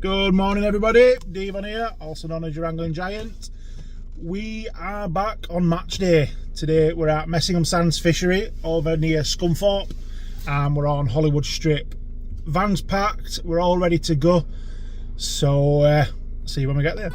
Good morning everybody, Devon here, also known as your Angling Giant. We are back on match day. Today we're at Messingham Sands fishery over near Scunthorpe and we're on Hollywood Strip. Van's packed, we're all ready to go, so see you when we get there.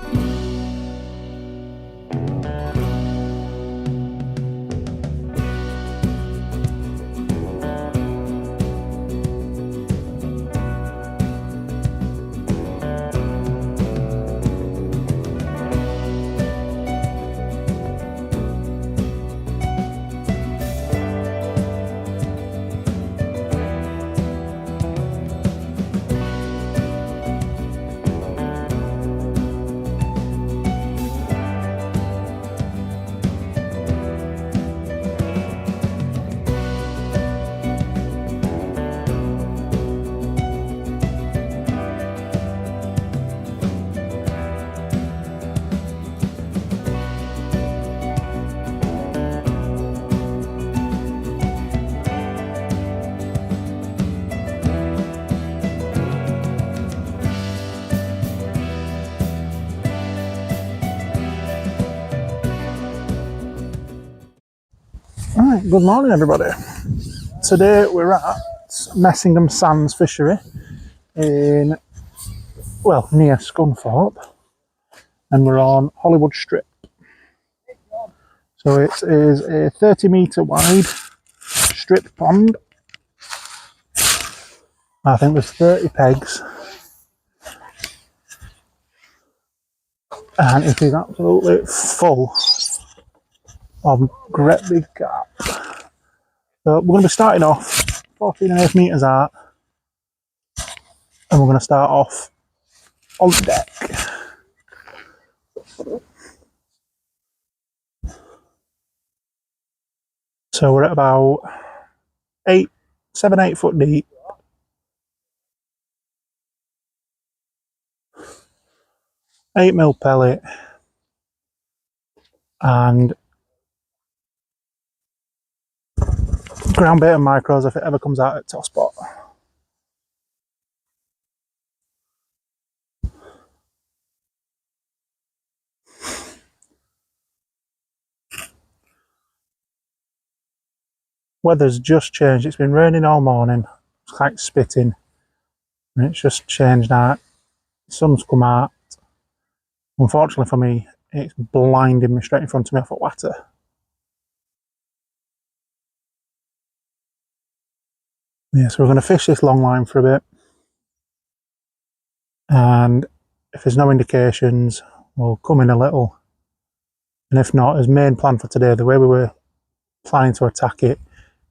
Alright, good morning everybody. Today we're at Messingham Sands fishery in, well, near Scunthorpe, and we're on Hollywood Strip. So it is a 30-metre wide strip pond. I think there's 30 pegs and it is absolutely full of great big carp. So we're going to be starting off 14.5 metres out, and we're going to start off on the deck. So we're at about 7-8 foot deep. $8mm pellet and ground bait and micros if it ever comes out at top spot. Weather's just changed. It's been raining all morning. It's like spitting, and it's just changed now. The sun's come out. Unfortunately for me, it's blinding me straight in front of me off at water. Yeah, so we're going to fish this long line for a bit, and if there's no indications, we'll come in a little, and if not, as main plan for today, the way we were planning to attack it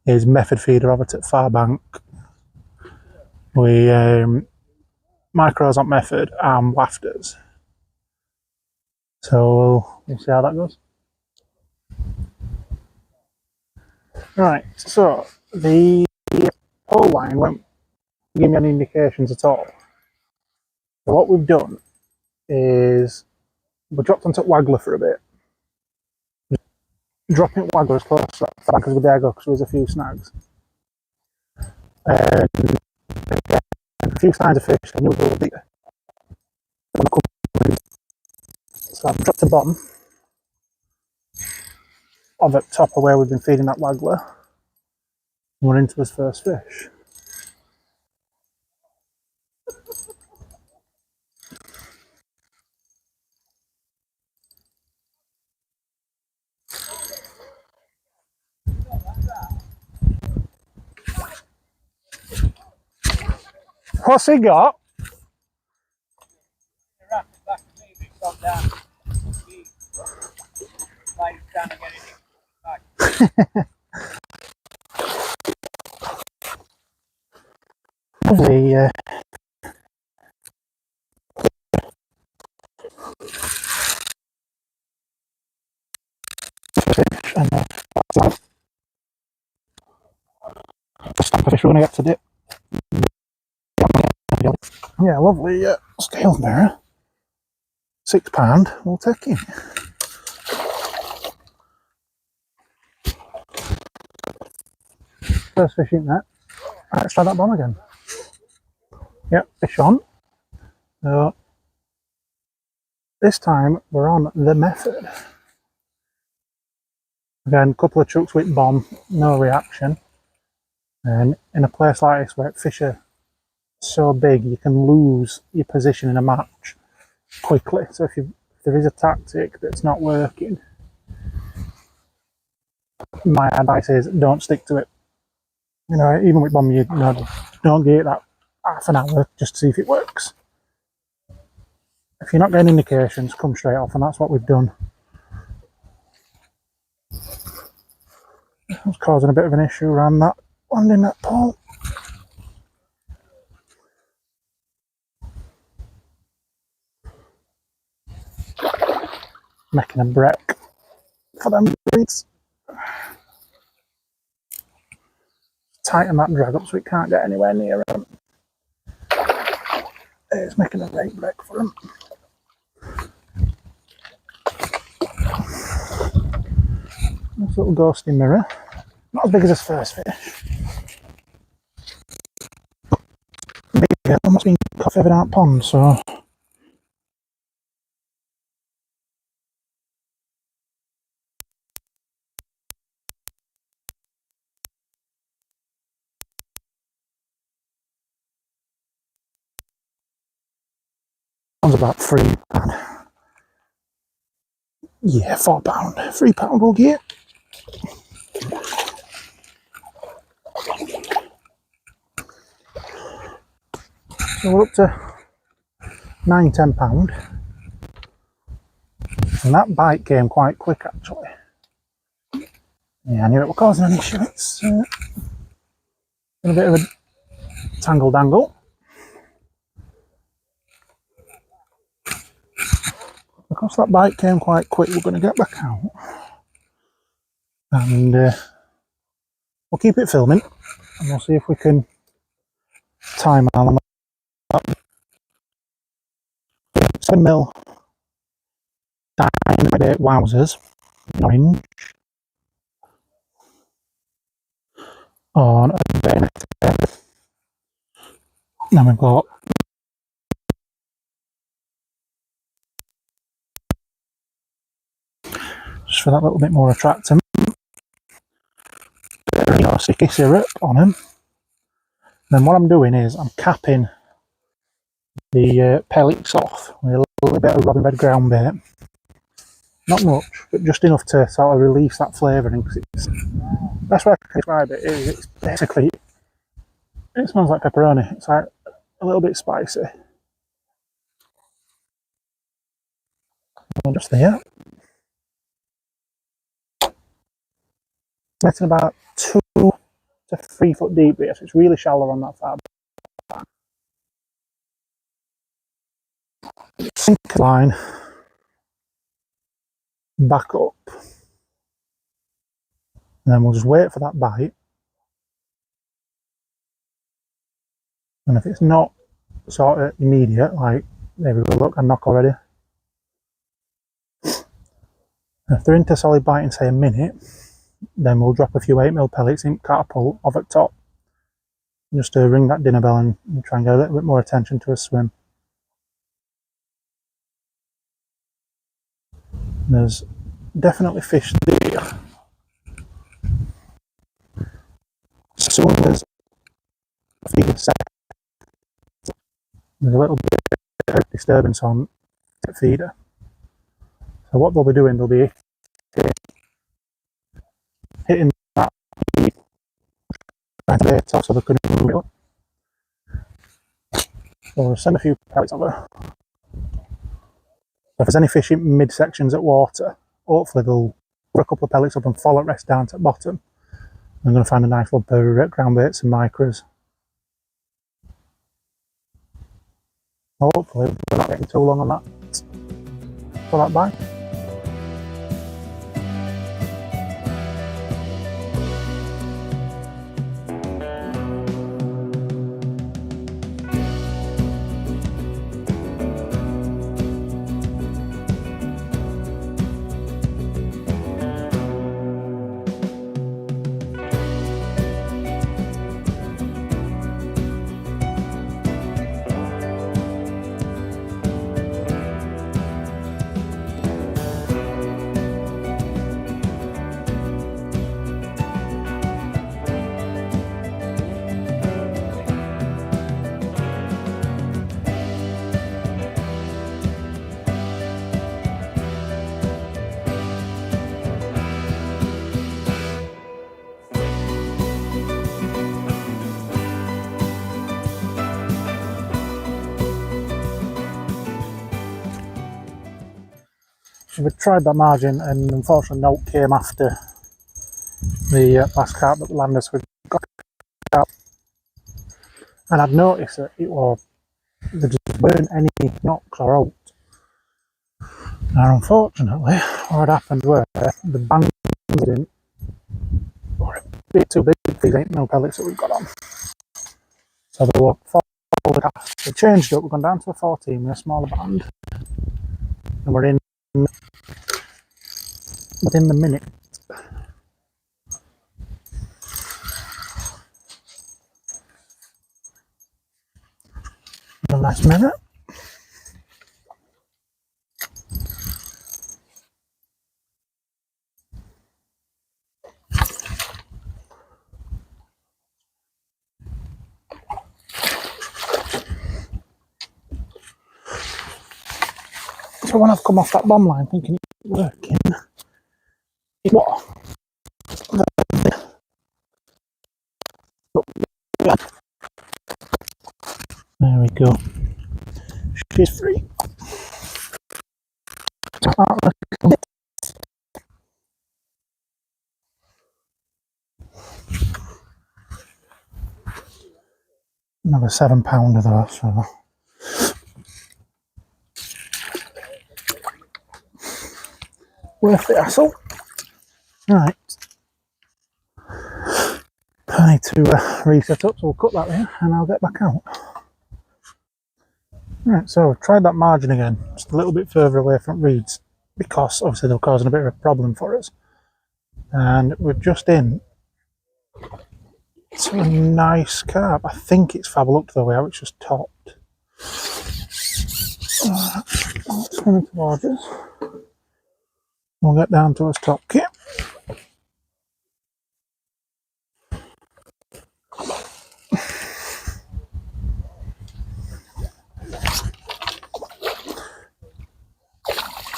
is method feeder over to far bank. We micros on method and wafters. So we'll see how that goes. Right, so the pole line won't give me any indications at all. So what we've done is we dropped onto waggler for a bit. Dropping waggler as close to that bank as we dare go because there's a few snags. A few signs of fish, and you'll go bigger. So I've dropped the bottom of the top of where we've been feeding that waggler. And we're into his first fish. What's he got? The fish and stamp fish we're going to get to dip. Yeah, lovely scale mirror. £6, we'll take him. First fish in that. Right, let's try that bomb again. Yep, fish on. So this time we're on the method. Again, a couple of chucks with bomb, no reaction. And in a place like this where fish are so big, you can lose your position in a match quickly. So if there is a tactic that's not working, my advice is don't stick to it. You know, even with bomb, don't give it that half an hour just to see if it works. If you're not getting indications, come straight off, and that's what we've done. It's causing a bit of an issue around that landing that pole. Making a break for them breeds. Tighten that drag up so it can't get anywhere near them. It's making a great break for them. Nice little ghosty mirror. Not as big as his first fish. Bigger, almost been caught further down pond, so. One's about £3. Yeah, £4. £3 we'll get. So we're up to £9–10. And that bite came quite quick actually. Yeah, I knew it was causing an issue. It's been a bit of a tangle dangle. Because that bite came quite quick, we're going to get back out. And we'll keep it filming. And we'll see if we can time our 7mm Dynamite Wowzers orange on a bayonet. Then we've got just for that little bit more attractive, sticky syrup on them. Then what I'm doing is I'm capping the pellets off with a little bit of robin red ground bait. Not much, but just enough to sort of release that flavouring. Because that's what I can describe it is. It's basically, it smells like pepperoni. It's like a little bit spicy. And just there. It's about 2 to 3 foot deep here, so it's really shallow on that far back. Sink line back up. And then we'll just wait for that bite. And if it's not sort of immediate, like, there we go, look, I knock already. And if they're into solid bite in, say, a minute, then we'll drop a few 8mm pellets in catapult off at top. Just to ring that dinner bell and try and get a little bit more attention to a swim. There's definitely fish there. As soon as the feed is set, there's a little bit of disturbance on the feeder. So what they'll be doing, they'll be hitting that feed, trying to bait off so they couldn't move it up. So we'll send a few pellets over. If there's any fish in mid-sections at water, hopefully they'll put a couple of pellets up and fall at rest down to the bottom. I'm going to find a nice lump of ground baits and micros. Hopefully we're not getting too long on that for that bite. we tried that margin, and unfortunately no came after the last carp that landed, so we got out. And I'd noticed that there just weren't any knocks or out. Now unfortunately, what had happened were the bangs were a bit too big for these 8mm pellets that we've got on. So they were folded half. We changed it, we've gone down to a 14 with a smaller band. And we're in within the minute. A nice minute. So when I've come off that bomb line thinking it's working, what? There we go. She's free. Another £7 of those, so worth the hassle. Right. I need to reset up, so we'll cut that in and I'll get back out. Right, so I've tried that margin again, just a little bit further away from reeds, because obviously they're causing a bit of a problem for us. And we're just in to a nice carp. I think it's fab looked the way out, it's just topped. Swimming towards us. We'll get down to his top kit.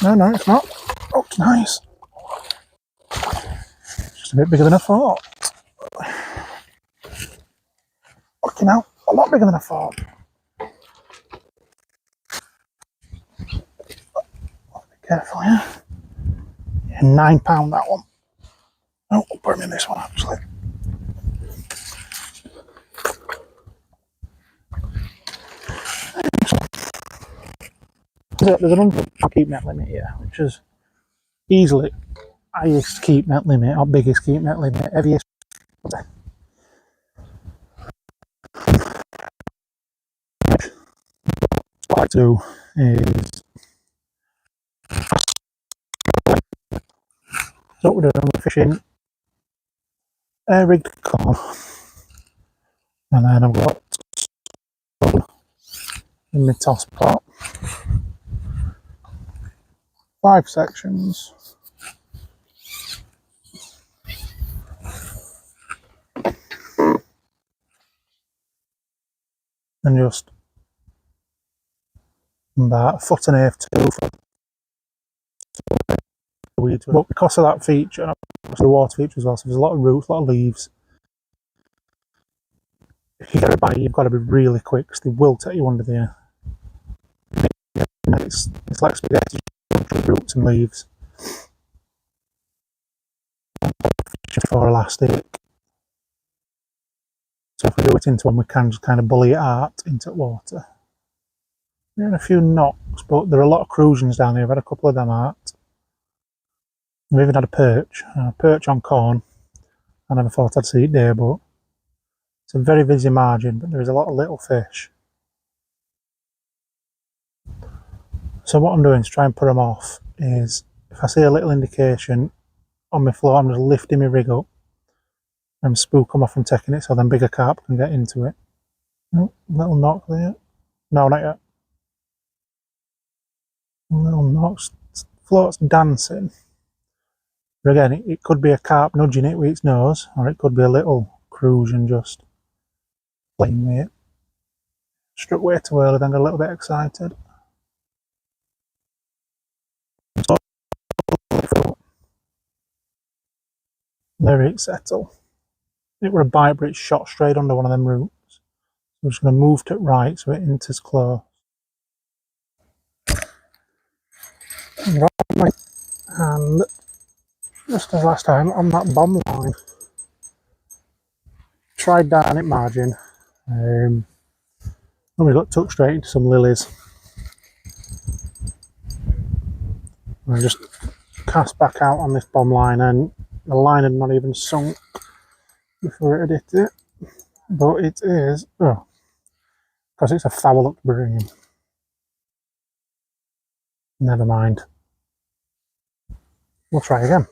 No, it's not. Oh, it's nice. Just a bit bigger than I thought. Looking out, a lot bigger than I thought. Be careful, yeah. £9 that one. Oh, we'll put him in this one actually. There's an keep net limit here, which is easily highest keep net limit or biggest keep net limit, heaviest. What I do is, so what we're doing, we're fishing air rigged corn, and then I've got in my toss pot 5 sections. And just about 1.5 to 2 foot. But because of that feature, and the water feature as well, so there's a lot of roots, a lot of leaves. If you get a bite, you've got to be really quick because they will take you under there. It's like spaghetti, roots and leaves. Just for elastic. So if we do it into one, we can just kind of bully it out into water. There are a few knocks, but there are a lot of crusions down there. I've had a couple of them out. We've even had a perch on corn. I never thought I'd see it there, but it's a very busy margin, but there is a lot of little fish. So what I'm doing to try and put them off is, if I see a little indication on my floor, I'm just lifting my rig up and spook them off from taking it, so then bigger carp can get into it. Oh, little knock there. No, not yet. Little knocks. Float's dancing. But again, it could be a carp nudging it with its nose, or it could be a little crusion just playing with it. Struck way too early, then got a little bit excited. So, there it settled. It were a bite, but it shot straight under one of them roots. I'm just going to move to it right so it enters close. Right. And just as last time on that bomb line, tried down at margin, and we got tucked straight into some lilies. And I just cast back out on this bomb line, and the line had not even sunk before it had hit it. But it is, oh, because it's a foul upbringing. Never mind. We'll try again.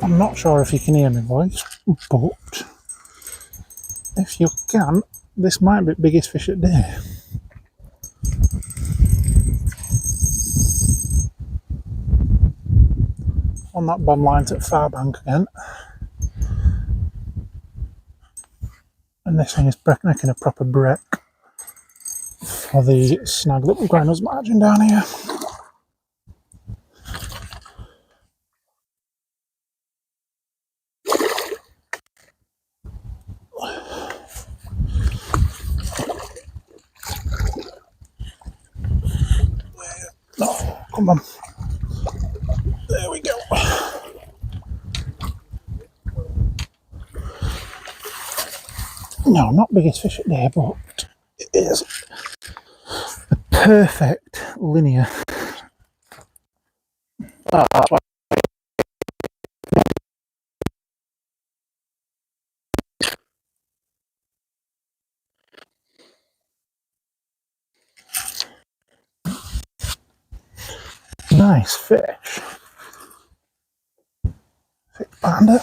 I'm not sure if you can hear my voice, but if you can, this might be the biggest fish of the day. On that bomb line to far bank again. And this thing is making a proper break for the snag that we've got in us margin down here. Oh, come on. There we go. No, not biggest fish at day, but it is a perfect linear. Oh, that's why. Nice fish. Thick bander.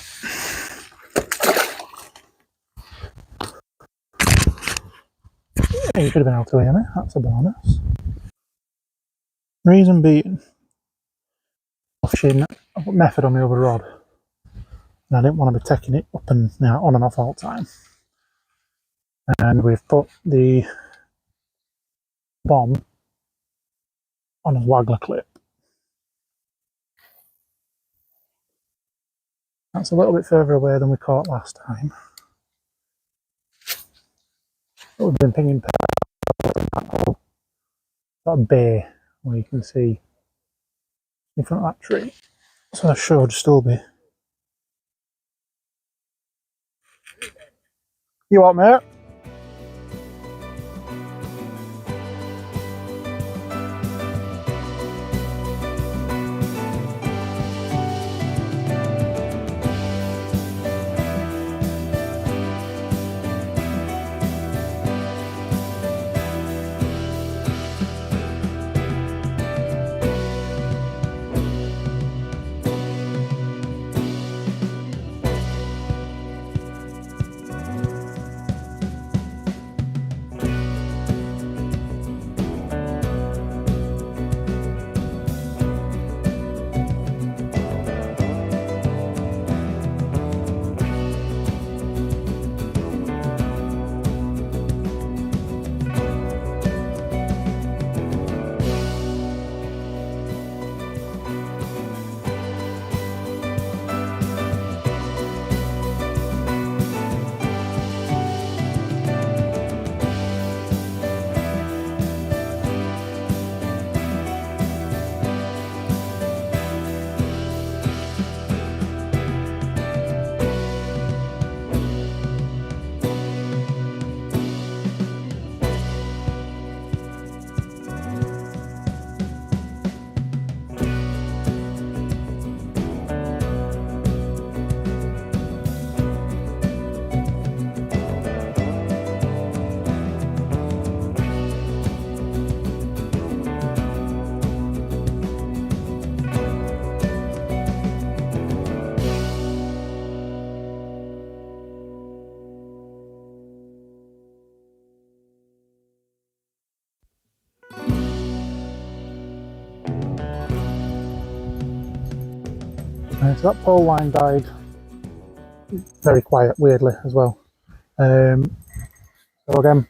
Yeah, you should have been able to hear me. That's a bonus. Reason being, fishing method on the other rod, and I didn't want to be taking it up and on and off all the time. And we've put the bomb on a waggler clip. That's a little bit further away than we caught last time. But we've been pinging that bay where you can see in front of that tree. So there should still be. You what, mate? So that pole line died very quiet, weirdly, as well. So again,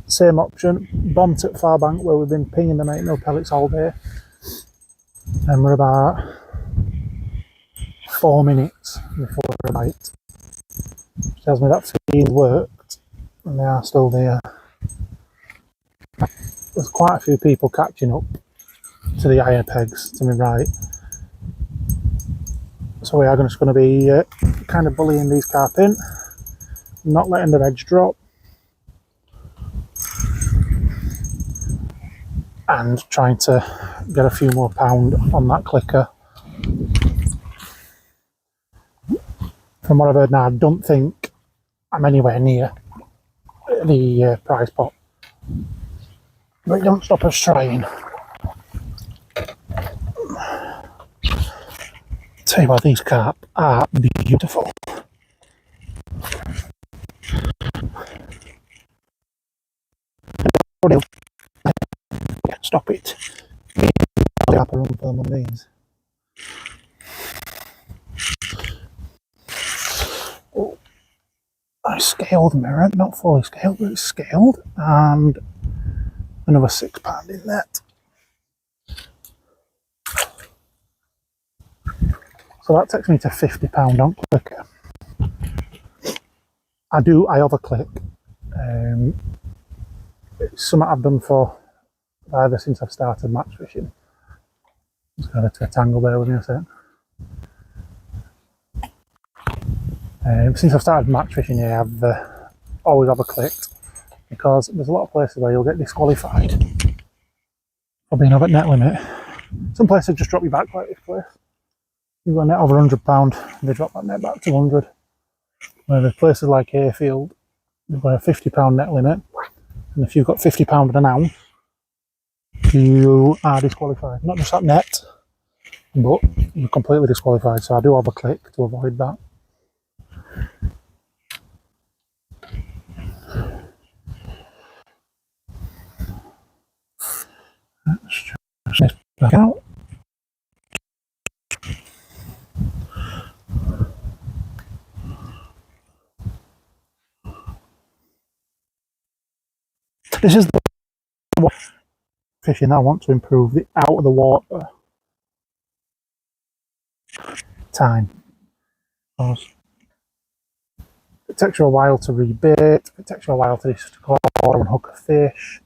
same option, bombed at far bank where we've been pinging the 8mm pellets all day, and we're about 4 minutes before a bite. Which tells me that feed worked, and they are still there. There's quite a few people catching up to the higher pegs to my right. So we are just going to be kind of bullying these carp in, not letting the edge drop, and trying to get a few more pound on that clicker. From what I've heard now, I don't think I'm anywhere near the prize pot, but it don't stop us trying. Tell you what, these carp are beautiful. Stop it. Carp are on one of these. Oh, I scaled mirror, not fully scaled, but it's scaled, and another £6 in that. So that takes me to £50 on clicker. I overclick. It's something I've done for either since I've started match fishing. Just got a tangle there with me a sec. Since I've started match fishing here, I've always overclicked, because there's a lot of places where you'll get disqualified for being over net limit. Some places just drop you back, like this place. You've got a net over £100, they drop that net back to 100. Where there's places like Hayfield, they've got a £50 net limit, and if you've got £50 at an ounce, you are disqualified. Not just that net, but you're completely disqualified. So I do overclick to avoid that. Let's just this back out. This is the fishing I want to improve, the out of the water time. Because it takes you a while to rebait, it takes you a while to score and hook a fish.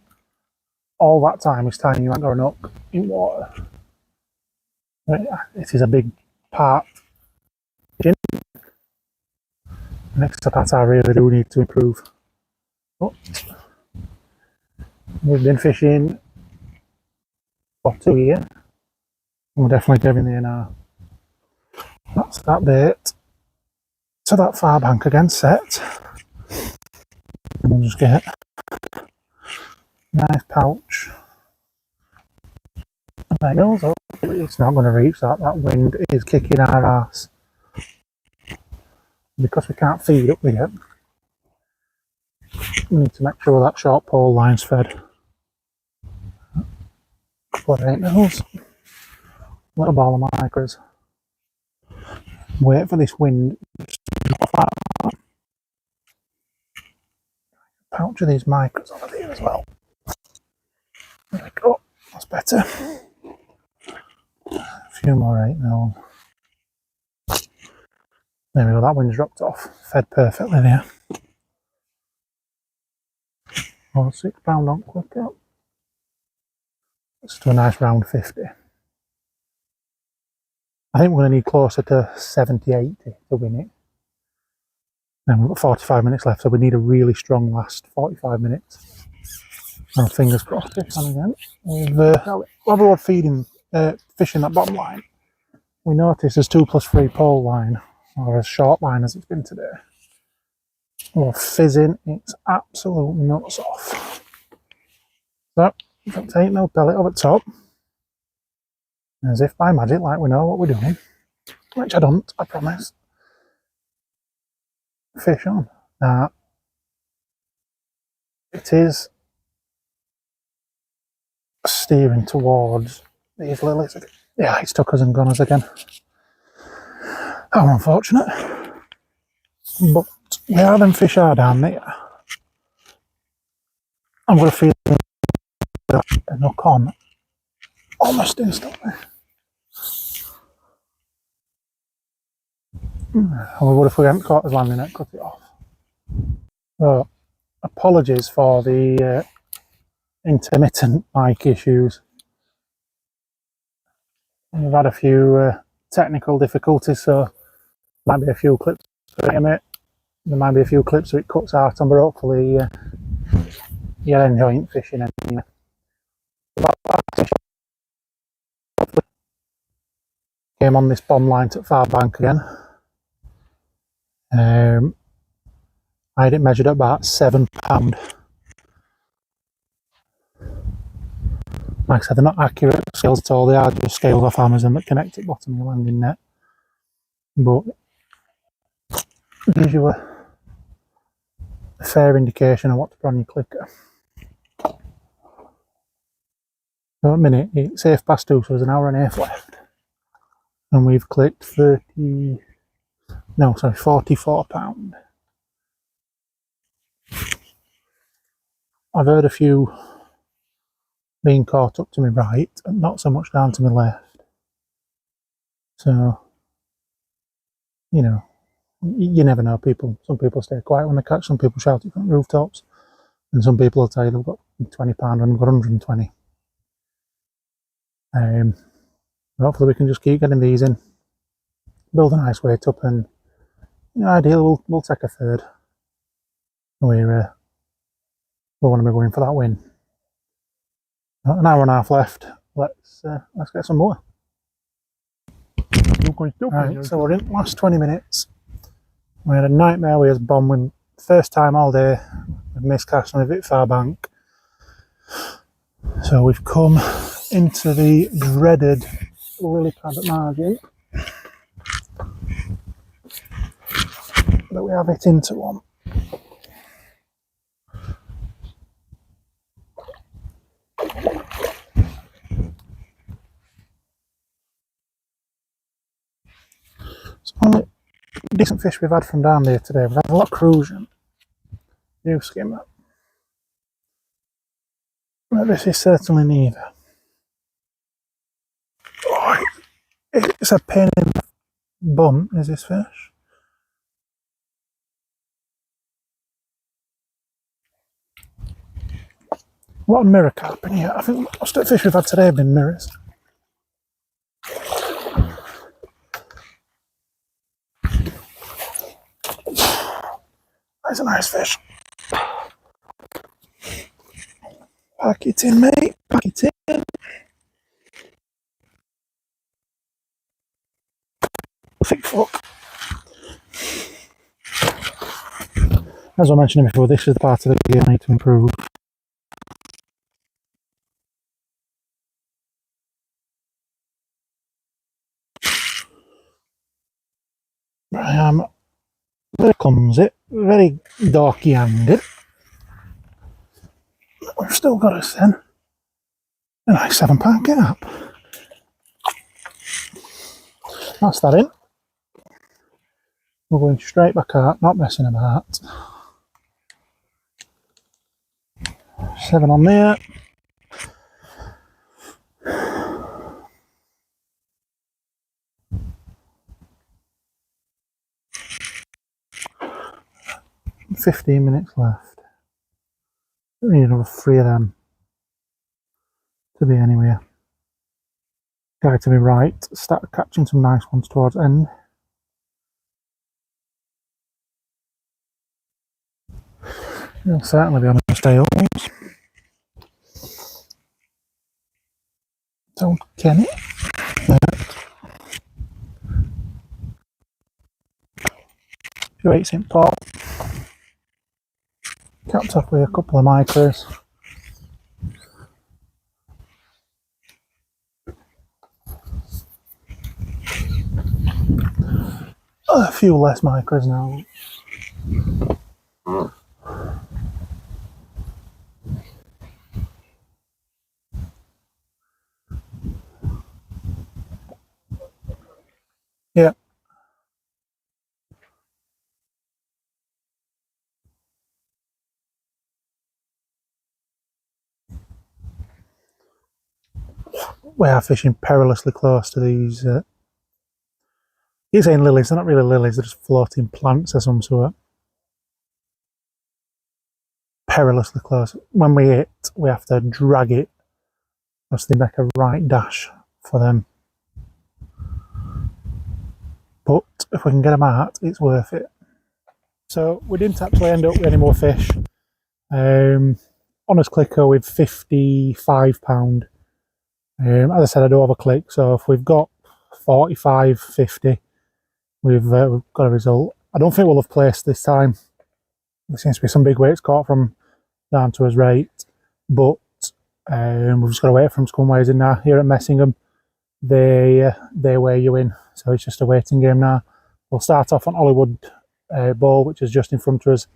All that time is time you ain't got an hook in water. It is a big part. Next to that, I really do need to improve. But we've been fishing for 2 years. We're definitely getting there now. That's that bait to that far bank again set. And we'll just get a nice pouch. There it goes. Oh, it's not going to reach that. That wind is kicking our ass. Because we can't feed up yet, we need to make sure that short pole line's fed. A couple of 8mm, little ball of micros. Wait for this wind. Pouch of these micros over there as well. There we go, that's better. A few more 8mm. There we go, that wind's dropped off. Fed perfectly there. Oh, £6 on clicker. Let's do a nice round 50. I think we're going to need closer to 70, 80 to win it. Then we've got 45 minutes left, so we need a really strong last 45 minutes. And fingers crossed this time again. While we were feeding, fishing that bottom line, we noticed there's 2+3 pole line, or a short line as it's been today. We're fizzing its absolute nuts off. So, we've got 8mm pellet over top. As if by magic, like we know what we're doing. Which I don't, I promise. Fish on. Now, it is steering towards these lilies. Yeah, it's took us and gone us again. How unfortunate. But where them fish are down there, I've got a feeling they'll knock on almost instantly. And we would if we hadn't caught us landing it, cut it off. So, apologies for the intermittent mic issues. We've had a few technical difficulties, so might be a few clips for it. There might be a few clips where it cuts out on, but hopefully you're enjoying fishing anyway. Came on this bomb line at far bank again. I had it measured at about £7. Like I said, they're not accurate scales at all. They are just scales off Amazon that connect at bottom of your landing net. But it gives you a fair indication of what to put on your clicker. So at a minute, it's 2:30, so there's an hour and a half left. And we've clicked £44. I've heard a few being caught up to my right and not so much down to my left. So, you know, you never know. Some people stay quiet when they catch, some people shout it from rooftops, and some people will tell you they've got £20 and they've got 120. Hopefully we can just keep getting these in, build a nice weight up, and ideally we'll take a third. We want to be going for that win. An hour and a half left. Let's get some more. Right, so we're in last 20 minutes. We had a nightmare with his bomb. First time all day, we've missed cast on a bit far bank. So we've come into the dreaded lily pad at margin. But we have hit into one. It's only decent fish we've had from down there today. We've had a lot of crucian. New skimmer. But this is certainly neither. Oh, it's a pain in the bum, is this fish? A lot of mirror carp in here. I think most of the fish we've had today have been mirrors. That's a nice fish. Pack it in, mate. Pack it in. Thick fuck. As I mentioned before, this is the part of the game I need to improve. I am very clumsy, very dorky-handed. We've still got us then a nice £7 carp. That's that in. We're going straight back out, not messing about. 7 on there. $15 minutes left. We need another 3 of them to be anywhere. Guy to my right, start catching some nice ones towards end. He'll certainly be on his tails. Don't Kenny. St. Paul. Capped off with a couple of micros. A few less micros now. we are fishing perilously close to these. You're saying lilies, they're not really lilies, they're just floating plants of some sort. Perilously close. When we hit, we have to drag it, because they make a right dash for them. But if we can get them out, it's worth it. So we didn't actually end up with any more fish. Honest clicker with £55. As I said, I do have a click, so if we've got 45, 50, we've got a result. I don't think we'll have placed this time. There seems to be some big weights caught from down to us right, but we've just got to wait for them to come ways in now. Here at Messingham, they weigh you in, so it's just a waiting game now. We'll start off on Hollywood Bowl, which is just in front of us,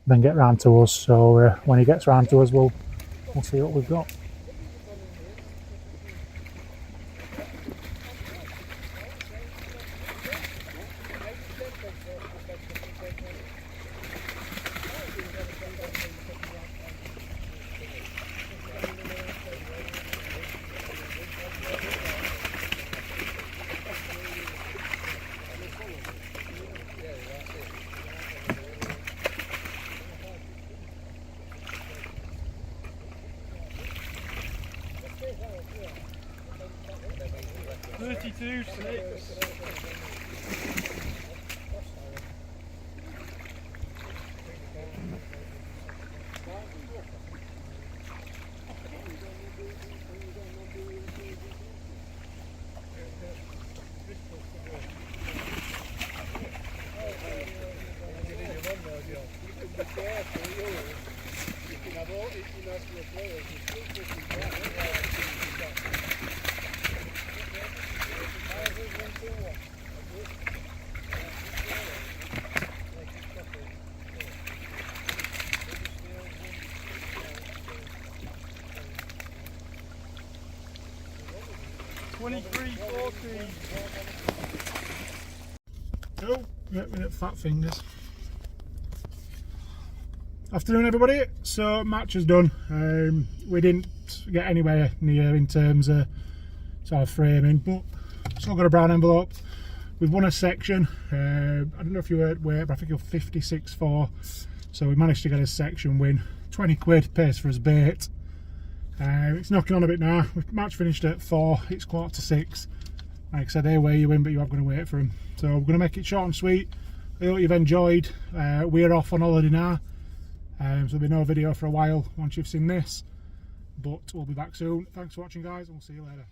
then get round to us. So when he gets round to us, we'll see what we've got. Oh, minute fat fingers. Afternoon, everybody. So match is done. We didn't get anywhere near in terms of sort of framing, but still got a brown envelope. We've won a section. I don't know if you heard weight, but I think you're 56.4. So we managed to get a section win. 20 quid pays for his bait. It's knocking on a bit now. Match finished at 4. It's 5:45. Like I said, they weigh you in, but you have got to wait for them. So we're going to make it short and sweet. I hope you've enjoyed. We're off on holiday now, so there'll be no video for a while once you've seen this, but we'll be back soon. Thanks for watching, guys, and we'll see you later.